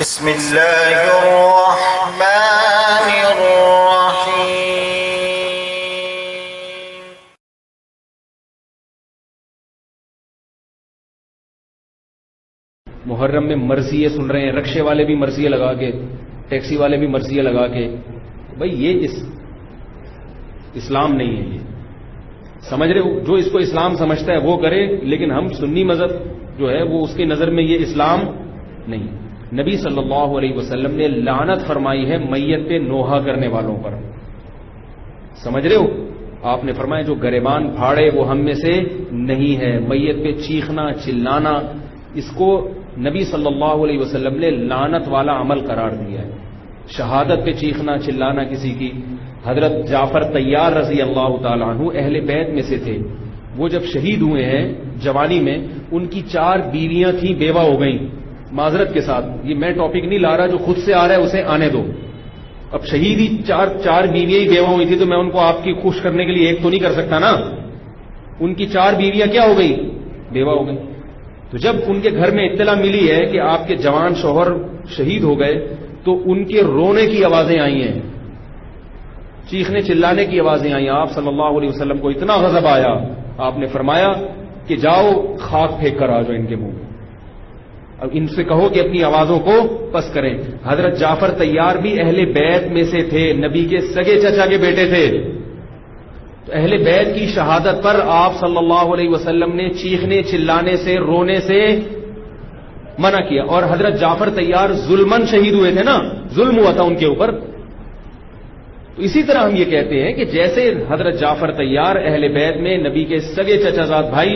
بسم اللہ الرحمن الرحیم۔ محرم میں مرثیے سن رہے ہیں، رکشے والے بھی مرثیے لگا کے، ٹیکسی والے بھی مرثیے لگا کے، بھائی یہ اسلام نہیں ہے۔ یہ سمجھ رہے ہو؟ جو اس کو اسلام سمجھتا ہے وہ کرے، لیکن ہم سنی مذہب جو ہے وہ اس کی نظر میں یہ اسلام نہیں۔ نبی صلی اللہ علیہ وسلم نے لعنت فرمائی ہے میت پہ نوحہ کرنے والوں پر، سمجھ رہے ہو؟ آپ نے فرمایا جو گریبان پھاڑے وہ ہم میں سے نہیں ہے۔ میت پہ چیخنا چلانا، اس کو نبی صلی اللہ علیہ وسلم نے لعنت والا عمل قرار دیا ہے۔ شہادت پہ چیخنا چلانا کسی کی، حضرت جعفر طیار رضی اللہ تعالیٰ عنہ اہل بیت میں سے تھے، وہ جب شہید ہوئے ہیں جوانی میں، ان کی 4 بیویاں تھیں، بیوہ ہو گئیں۔ معذرت کے ساتھ یہ میں ٹاپک نہیں لا رہا، جو خود سے آ رہا ہے اسے آنے دو۔ اب شہید ہی چار بیویاں ہی بیوہ ہوئی تھی، تو میں ان کو آپ کی خوش کرنے کے لیے ایک تو نہیں کر سکتا نا۔ ان کی 4 بیویاں کیا ہو گئی؟ بیوہ ہو گئی۔ تو جب ان کے گھر میں اطلاع ملی ہے کہ آپ کے جوان شوہر شہید ہو گئے، تو ان کے رونے کی آوازیں آئی ہیں، چیخنے چلانے کی آوازیں آئیں۔ آپ صلی اللہ علیہ وسلم کو اتنا غضب آیا، آپ نے فرمایا کہ جاؤ خاک پھینک کر آ جاؤ ان کے منہ میں، اب ان سے کہو کہ اپنی آوازوں کو پس کریں۔ حضرت جعفر طیار بھی اہل بیت میں سے تھے، نبی کے سگے چچا کے بیٹے تھے۔ تو اہل بیت کی شہادت پر آپ صلی اللہ علیہ وسلم نے چیخنے چلانے سے، رونے سے منع کیا۔ اور حضرت جعفر طیار ظلمن شہید ہوئے تھے نا، ظلم ہوا تھا ان کے اوپر۔ تو اسی طرح ہم یہ کہتے ہیں کہ جیسے حضرت جعفر طیار اہل بیت میں نبی کے سگے چچا زاد بھائی،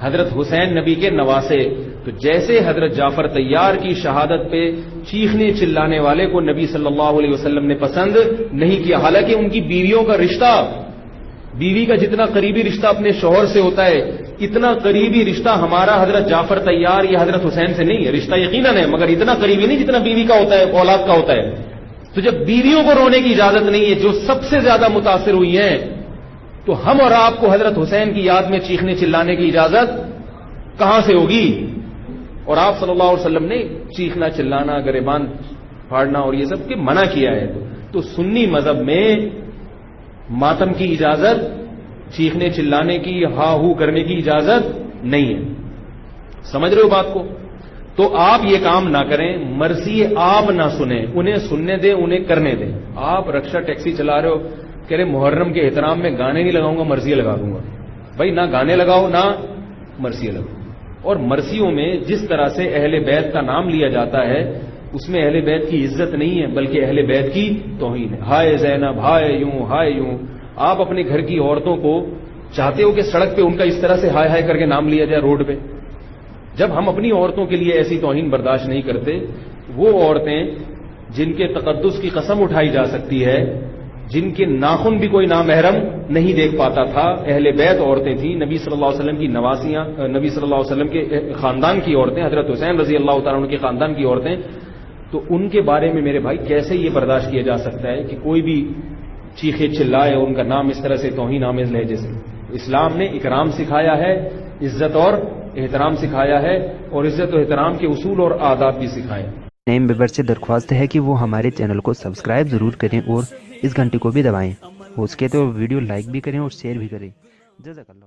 حضرت حسین نبی کے نواسے، تو جیسے حضرت جعفر طیار کی شہادت پہ چیخنے چلانے والے کو نبی صلی اللہ علیہ وسلم نے پسند نہیں کیا، حالانکہ ان کی بیویوں کا رشتہ، بیوی کا جتنا قریبی رشتہ اپنے شوہر سے ہوتا ہے، اتنا قریبی رشتہ ہمارا حضرت جعفر طیار یا حضرت حسین سے نہیں ہے۔ رشتہ یقیناً ہے، مگر اتنا قریبی نہیں جتنا بیوی کا ہوتا ہے، اولاد کا ہوتا ہے۔ تو جب بیویوں کو رونے کی اجازت نہیں ہے، جو سب سے زیادہ متاثر ہوئی ہیں، تو ہم اور آپ کو حضرت حسین کی یاد میں چیخنے چلانے کی اجازت کہاں سے ہوگی؟ اور آپ صلی اللہ علیہ وسلم نے چیخنا چلانا، گریبان پھاڑنا اور یہ سب کے منع کیا ہے۔ تو سنی مذہب میں ماتم کی اجازت، چیخنے چلانے کی، ہا ہو کرنے کی اجازت نہیں ہے۔ سمجھ رہے ہو بات کو؟ تو آپ یہ کام نہ کریں، مرثی آپ نہ سنیں، انہیں سننے دیں، انہیں کرنے دیں۔ آپ رکشہ ٹیکسی چلا رہے ہو، کہہ رہے محرم کے احترام میں گانے نہیں لگاؤں گا، مرثیے لگا دوں گا۔ بھائی نہ گانے لگاؤ نہ مرثیے لگاؤ۔ اور مرثیوں میں جس طرح سے اہل بیت کا نام لیا جاتا ہے، اس میں اہل بیت کی عزت نہیں ہے، بلکہ اہل بیت کی توہین ہے۔ ہائے زینب، ہائے یوں، ہائے یوں۔ آپ اپنے گھر کی عورتوں کو چاہتے ہو کہ سڑک پہ ان کا اس طرح سے ہائے ہائے کر کے نام لیا جائے روڈ پہ؟ جب ہم اپنی عورتوں کے لیے ایسی توہین برداشت نہیں کرتے، وہ عورتیں جن کے تقدس کی قسم اٹھائی جا سکتی ہے، جن کے ناخن بھی کوئی نامحرم نہیں دیکھ پاتا تھا، اہل بیت عورتیں تھیں، نبی صلی اللہ علیہ وسلم کی نواسیاں، نبی صلی اللہ علیہ وسلم کے خاندان کی عورتیں، حضرت حسین رضی اللہ تعالیٰ عنہ کے خاندان کی عورتیں، تو ان کے بارے میں میرے بھائی کیسے یہ برداشت کیا جا سکتا ہے کہ کوئی بھی چیخے چلائے ان کا نام اس طرح سے توہین آمیز لہجے سے؟ اسلام نے اکرام سکھایا ہے، عزت اور احترام سکھایا ہے، اور عزت و احترام کے اصول اور آداب بھی سکھائے۔ نئے ممبر سے درخواست ہے کہ وہ ہمارے چینل کو سبسکرائب ضرور کریں اور اس گھنٹی کو بھی دبائیں، ہو سکے تو ویڈیو لائک بھی کریں اور شیئر بھی کریں۔ جزاک اللہ۔